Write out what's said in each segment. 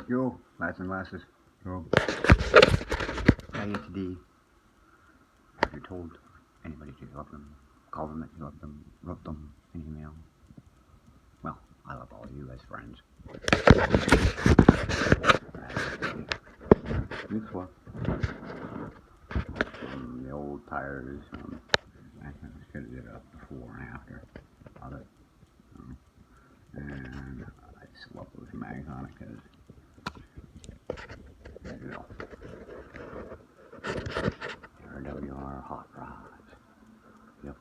Yo, lads and lasses. Yo. How you today? Have you told anybody you love them? Call them that you love them? Wrote them an email? Well, I love all of you as friends. This one. The old tires. I should have did a before and after of it. And I just love those mags on it because, you know, RWR hot rods. Yep.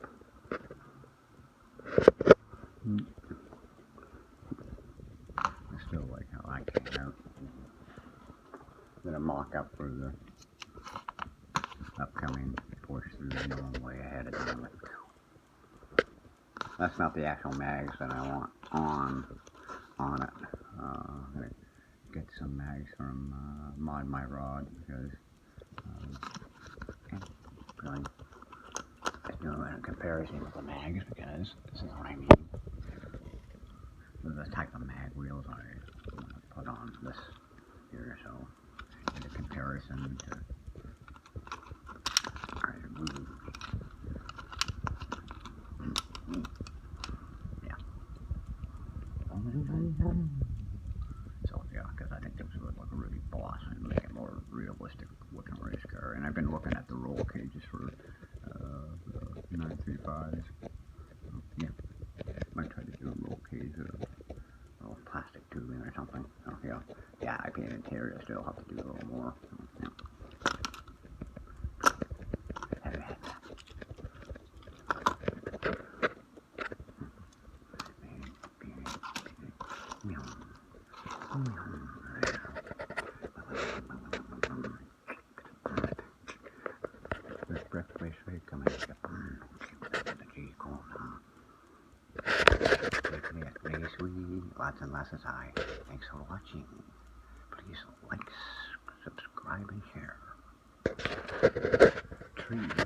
I still like how I came out. Did a mock-up for the upcoming push through the normal way ahead of time. That's not the actual mags that I want on it. I'm gonna get some mags from Mod My Rod because really doing a comparison with the mags because this is what I mean. The type of mag wheels I put on this here, so in a comparison to yeah. So yeah, because I think this would look really boss and make it more realistic looking race car. And I've been looking at the roll cages for the 935s. Yeah, might try to do a roll cage, a little plastic tubing or something. So yeah, I paint interior. I still have to do a little more. So, yeah. This breakfast rate coming up. Lots and lots of hi. Thanks for watching. Please like, subscribe, and share. Trees.